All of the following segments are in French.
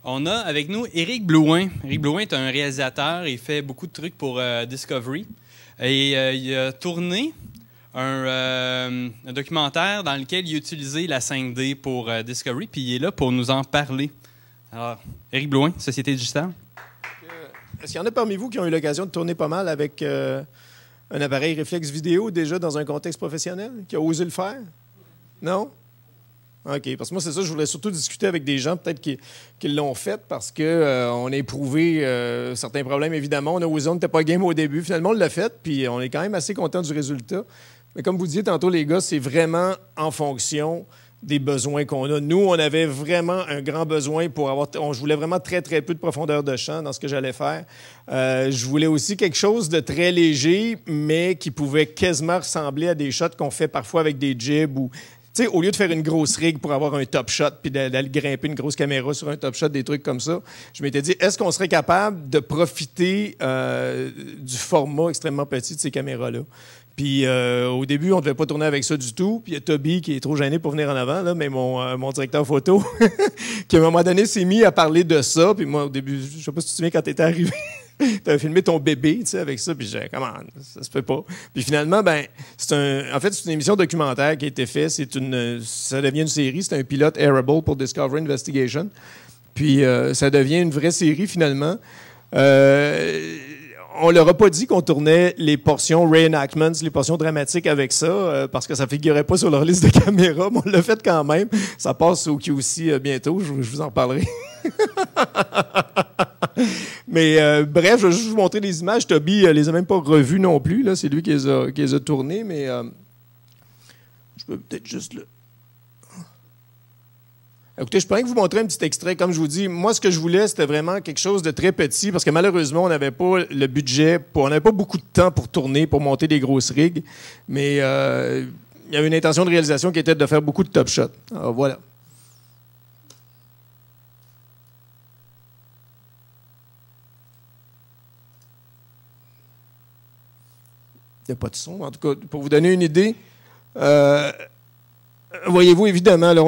On a avec nous Éric Blouin. Éric Blouin est un réalisateur. Il fait beaucoup de trucs pour Discovery. Et il a tourné un documentaire dans lequel il a utilisé la 5D pour Discovery, puis il est là pour nous en parler. Alors, Éric Blouin, Société Digitale. Est-ce qu'il y en a parmi vous qui ont eu l'occasion de tourner pas mal avec un appareil réflexe vidéo déjà dans un contexte professionnel, qui a osé le faire? Non? OK, parce que moi, c'est ça, je voulais surtout discuter avec des gens peut-être qui l'ont fait parce qu'on a éprouvé certains problèmes, évidemment. On a osé, on n'était pas game au début. Finalement, on l'a fait, puis on est quand même assez content du résultat. Mais comme vous disiez tantôt, les gars, c'est vraiment en fonction des besoins qu'on a. Nous, on avait vraiment un grand besoin pour avoir... Je voulais vraiment très, très peu de profondeur de champ dans ce que j'allais faire. Je voulais aussi quelque chose de très léger, mais qui pouvait quasiment ressembler à des shots qu'on fait parfois avec des jibs ou... Tu sais, au lieu de faire une grosse rig pour avoir un top shot puis d'aller grimper une grosse caméra sur un top shot, des trucs comme ça, je m'étais dit, est-ce qu'on serait capable de profiter du format extrêmement petit de ces caméras-là? Puis au début, on ne devait pas tourner avec ça du tout. Puis il y a Toby qui est trop gêné pour venir en avant, là, mais mon directeur photo, qui à un moment donné s'est mis à parler de ça. Puis moi, au début, je ne sais pas si tu te souviens quand tu étais arrivé, tu avais filmé ton bébé, tu sais, avec ça. Puis j'ai dit, comment, ça se fait pas. Puis finalement, ben, c'est une émission documentaire qui a été faite. Ça devient une série. C'est un pilote Airable pour Discovery Investigation. Puis ça devient une vraie série finalement. On leur a pas dit qu'on tournait les portions reenactments, les portions dramatiques avec ça, parce que ça figurait pas sur leur liste de caméras, mais on l'a fait quand même. Ça passe au QC bientôt, je vous en parlerai. Mais bref, je vais juste vous montrer des images. Toby les a même pas revues non plus, là. C'est lui qui les a tournées, mais je peux peut-être juste le... Écoutez, je pourrais vous montrer un petit extrait. Comme je vous dis, moi, ce que je voulais, c'était vraiment quelque chose de très petit, parce que malheureusement, on n'avait pas le budget, on n'avait pas beaucoup de temps pour tourner, pour monter des grosses rigs, mais il y avait une intention de réalisation qui était de faire beaucoup de top shots. Alors, voilà. Il n'y a pas de son, en tout cas, pour vous donner une idée... Voyez-vous, évidemment, là,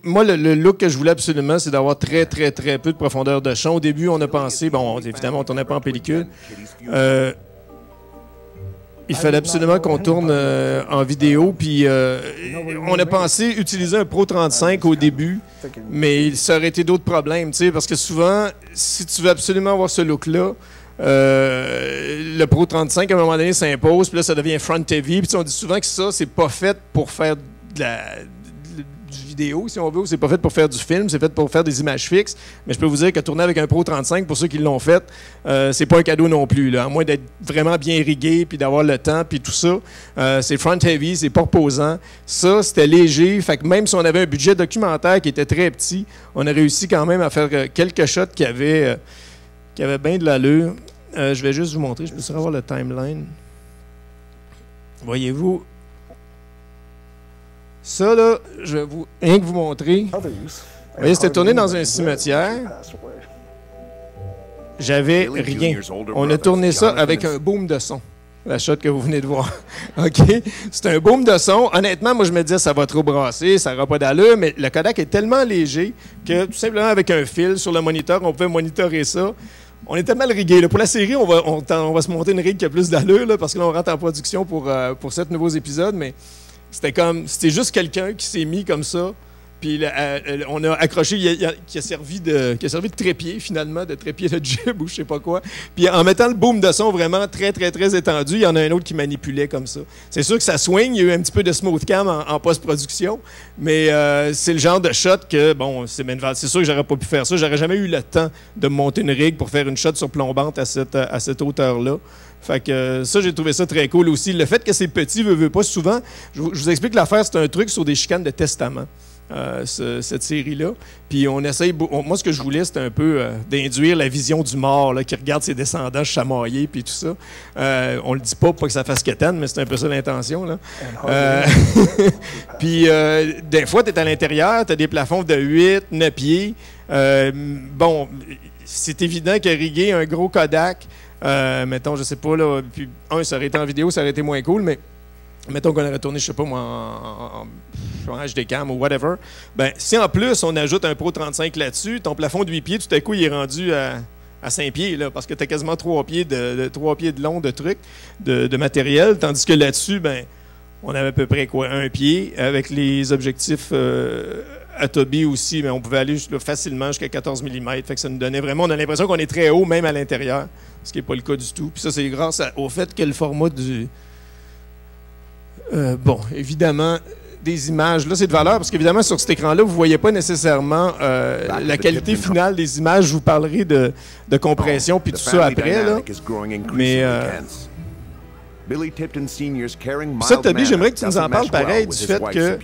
moi, le look que je voulais absolument, c'est d'avoir très, très, très peu de profondeur de champ. Au début, on a pensé, bon, évidemment, on ne tournait pas en pellicule. Il fallait absolument qu'on tourne en vidéo, puis on a pensé utiliser un Pro 35 au début, mais ça aurait été d'autres problèmes, tu sais, parce que souvent, si tu veux absolument avoir ce look-là, le Pro 35, à un moment donné, s'impose, puis là, ça devient front-heavy, puis on dit souvent que ça, c'est pas fait pour faire du vidéo, si on veut, ou c'est pas fait pour faire du film, c'est fait pour faire des images fixes. Mais je peux vous dire que tourner avec un Pro 35, pour ceux qui l'ont fait, c'est pas un cadeau non plus, là, à moins d'être vraiment bien rigué, puis d'avoir le temps, puis tout ça. C'est front heavy, c'est pas reposant. Ça, c'était léger. Fait que même si on avait un budget documentaire qui était très petit, on a réussi quand même à faire quelques shots qui avaient bien de l'allure. Je vais juste vous montrer, je peux avoir le timeline. Voyez-vous, ça, là, je vais rien que vous montrer. Vous voyez, c'était tourné dans un cimetière. J'avais rien. On a tourné ça avec un boom de son. La shot que vous venez de voir. OK? C'est un boom de son. Honnêtement, moi, je me disais, ça va trop brasser, ça n'aura pas d'allure, mais le Kodak est tellement léger que, tout simplement, avec un fil sur le moniteur, on pouvait monitorer ça. On était mal rigué. Là. Pour la série, on va se monter une rig qui a plus d'allure, là, parce que là, on rentre en production pour 7 nouveaux épisodes, mais... C'était juste quelqu'un qui s'est mis comme ça, puis on a accroché, qui a servi de trépied, finalement, de trépied de jib ou je sais pas quoi. Puis en mettant le boom de son vraiment très, très, très étendu, il y en a un autre qui manipulait comme ça. C'est sûr que ça swing, il y a eu un petit peu de smooth cam en post-production, mais c'est le genre de shot que, bon, c'est sûr que j'aurais pas pu faire ça. J'aurais jamais eu le temps de monter une rig pour faire une shot surplombante à cette hauteur-là. Fait que ça, j'ai trouvé ça très cool aussi. Le fait que c'est petit, veut pas souvent. Je vous explique l'affaire, c'est un truc sur des chicanes de testament, cette série-là. Puis on essaye. Moi, ce que je voulais, c'était un peu d'induire la vision du mort, là, qui regarde ses descendants chamailler, puis tout ça. On le dit pas que ça fasse quétaine, mais c'est un peu ça l'intention, là. Puis des fois, tu es à l'intérieur, tu as des plafonds de 8, 9 pieds. Bon, c'est évident que riguer un gros Kodak. Mettons, je sais pas, là, puis ça aurait été en vidéo, ça aurait été moins cool, mais mettons qu'on aurait tourné, je sais pas moi, en HDCam ou whatever, ben, si en plus on ajoute un Pro 35 là-dessus, ton plafond de 8 pieds, tout à coup, il est rendu à 5 pieds, là, parce que tu as quasiment 3 pieds de long de trucs, de matériel, tandis que là-dessus, ben, on avait à peu près quoi, 1 pied, avec les objectifs Atobi aussi, mais on pouvait aller facilement jusqu'à 14 mm, fait que ça nous donnait vraiment, on a l'impression qu'on est très haut, même à l'intérieur, ce qui n'est pas le cas du tout. Puis ça, c'est grâce au fait que le format du... bon, évidemment, des images, là, c'est de valeur, parce qu'évidemment, sur cet écran-là, vous ne voyez pas nécessairement la qualité finale des images. Je vous parlerai de compression puis tout ça après, là. Mais... ça, Toby, j'aimerais que tu nous en parles pareil du fait que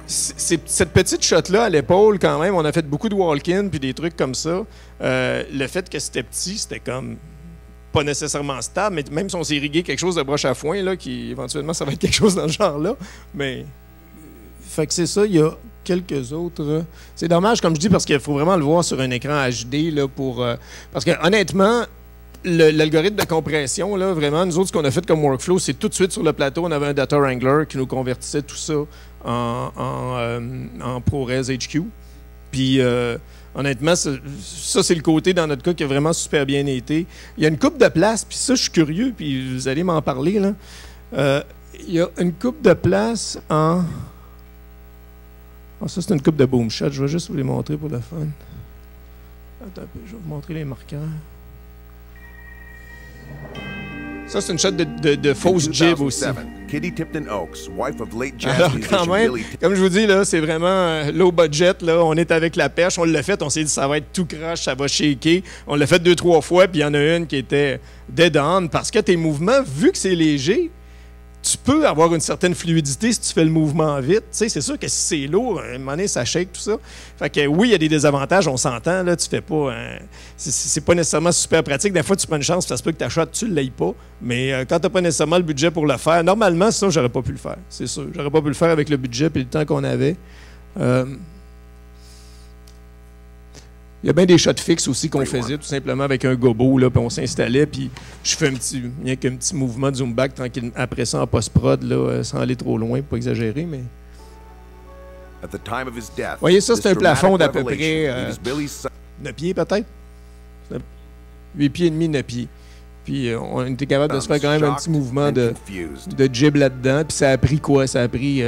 cette petite shot-là à l'épaule, quand même, on a fait beaucoup de walk-in puis des trucs comme ça. Le fait que c'était petit, c'était comme pas nécessairement stable, mais même si on s'est rigué quelque chose de broche à foin, là, qui éventuellement, ça va être quelque chose dans le genre-là. Mais, fait que c'est ça, il y a quelques autres. C'est dommage, comme je dis, parce qu'il faut vraiment le voir sur un écran HD, là, parce que honnêtement, l'algorithme de compression, là, vraiment, nous autres, ce qu'on a fait comme workflow, c'est tout de suite sur le plateau, on avait un data wrangler qui nous convertissait tout ça en ProRes HQ. Puis, honnêtement, ça, c'est le côté, dans notre cas, qui a vraiment super bien été. Il y a une coupe de place, puis ça, je suis curieux, puis vous allez m'en parler, là. Il y a une coupe de place en... Ah, ça, c'est une coupe de boom shot. Je vais juste vous les montrer pour le fun. Attends un peu, je vais vous montrer les marqueurs. Ça, c'est une shot de fausse jib aussi. Alors, quand même, comme je vous dis, là, c'est vraiment low budget. Là. On est avec la perche, on l'a fait, on s'est dit ça va être tout crash, ça va shaker. On l'a fait 2-3 fois, puis il y en a une qui était dead on, parce que tes mouvements, vu que c'est léger, tu peux avoir une certaine fluidité si tu fais le mouvement vite. Tu sais, c'est sûr que si c'est lourd, à un moment donné, ça shake, tout ça. Fait que oui, il y a des désavantages, on s'entend, là, tu fais pas... c'est pas nécessairement super pratique. Des fois, tu prends une chance, ça se peut que ta shot, tu ne l'aies pas. Mais quand tu n'as pas nécessairement le budget pour le faire, normalement, sinon, j'aurais pas pu le faire. C'est sûr. J'aurais pas pu le faire avec le budget et le temps qu'on avait. Il y a bien des shots fixes aussi qu'on faisait tout simplement avec un gobo, là, puis on s'installait, puis je fais un petit mouvement de zoom back tranquille. Après ça, en post-prod, là, sans aller trop loin, pour pas exagérer, mais... Vous voyez, ça, c'est un plafond d'à peu près 9 pieds, peut-être? 8 pieds et demi, 9 pieds. Puis on était capable de se faire quand même un petit mouvement de jib là-dedans, puis ça a pris quoi? Ça a pris...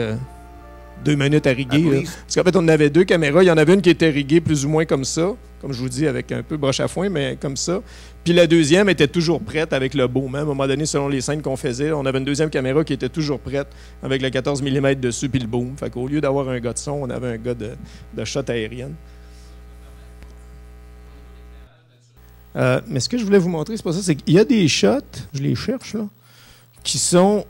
2 minutes à riguer. Parce qu'en fait, on avait 2 caméras. Il y en avait une qui était riguée plus ou moins comme ça, comme je vous dis, avec un peu broche à foin, mais comme ça. Puis la deuxième était toujours prête avec le boom. À un moment donné, selon les scènes qu'on faisait, on avait une deuxième caméra qui était toujours prête avec le 14 mm dessus puis le boom. Fait qu'au lieu d'avoir un gars de son, on avait un gars de shot aérienne. Mais ce que je voulais vous montrer, c'est pas ça. C'est qu'il y a des shots, je les cherche, là, qui sont...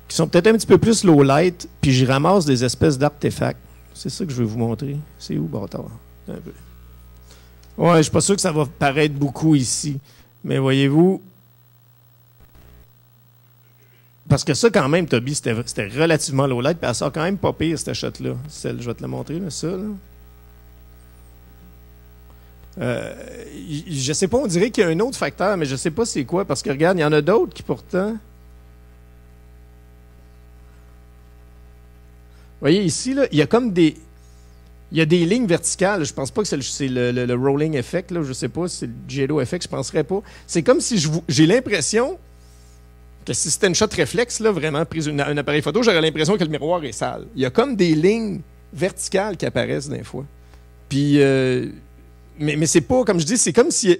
qui sont peut-être un petit peu plus low light, puis j'y ramasse des espèces d'artefacts. C'est ça que je vais vous montrer. C'est où, bâtard? Un peu. Ouais, je suis pas sûr que ça va paraître beaucoup ici. Mais voyez-vous... Parce que ça, quand même, Toby, c'était relativement low light, puis elle sort quand même pas pire, cette shot-là. Je vais te la montrer, là, ça, là. Je sais pas, on dirait qu'il y a un autre facteur, mais je sais pas c'est quoi, parce que regarde, il y en a d'autres qui pourtant... Vous voyez ici, là, il y a comme des... Il y a des lignes verticales. Je pense pas que c'est le rolling effect. Là. Je sais pas si c'est le J-Lo effect. Je penserais pas. C'est comme si j'ai l'impression que si c'était une shot réflexe, là, vraiment prise un appareil photo, j'aurais l'impression que le miroir est sale. Il y a comme des lignes verticales qui apparaissent des fois. Puis, mais c'est pas, comme je dis, c'est comme si...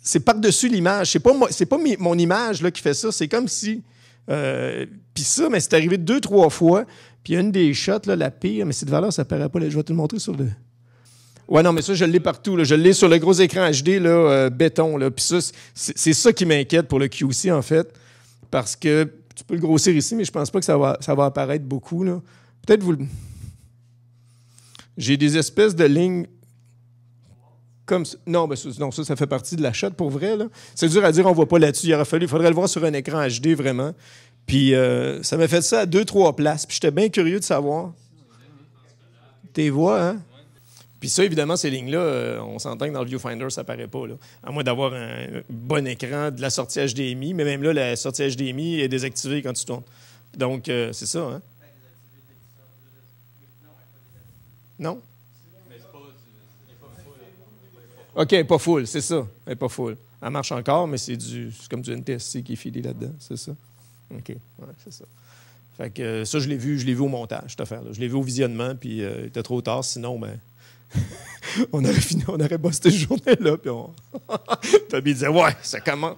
C'est par-dessus l'image. C'est pas mon image là, qui fait ça. C'est comme si... Puis ça, mais c'est arrivé 2-3 fois. Puis il y a une des shots, là, la pire, mais cette valeur, ça ne paraît pas. Là, je vais te le montrer sur le... Ouais, non, mais ça, je l'ai partout. Là. Je l'ai sur le gros écran HD, là, béton. Là. Puis ça, c'est ça qui m'inquiète pour le QC, en fait. Parce que tu peux le grossir ici, mais je pense pas que ça va apparaître beaucoup. Là. Peut-être vous le... J'ai des espèces de lignes comme ça. Non, non, ça fait partie de la shot pour vrai. C'est dur à dire, on ne voit pas là-dessus. Il faudrait le voir sur un écran HD, vraiment. Puis ça m'a fait ça à 2-3 places. Puis j'étais bien curieux de savoir. Tes voix, hein? Puis ça, évidemment, ces lignes-là, on s'entend que dans le viewfinder, ça paraît pas. Là. À moins d'avoir un bon écran de la sortie HDMI, mais même là, la sortie HDMI est désactivée quand tu tournes. Donc, c'est ça, hein? Non? OK, pas full, c'est ça. Elle n'est pas full. Elle marche encore, mais c'est comme du NTSC qui est filé là-dedans, c'est ça? OK, ouais, c'est ça. Fait que ça, je l'ai vu au montage, cette affaire-là. Je l'ai vu au visionnement, puis il était trop tard, sinon, ben... on aurait bossé cette journée-là, puis Toby disait « Ouais, ça commence. »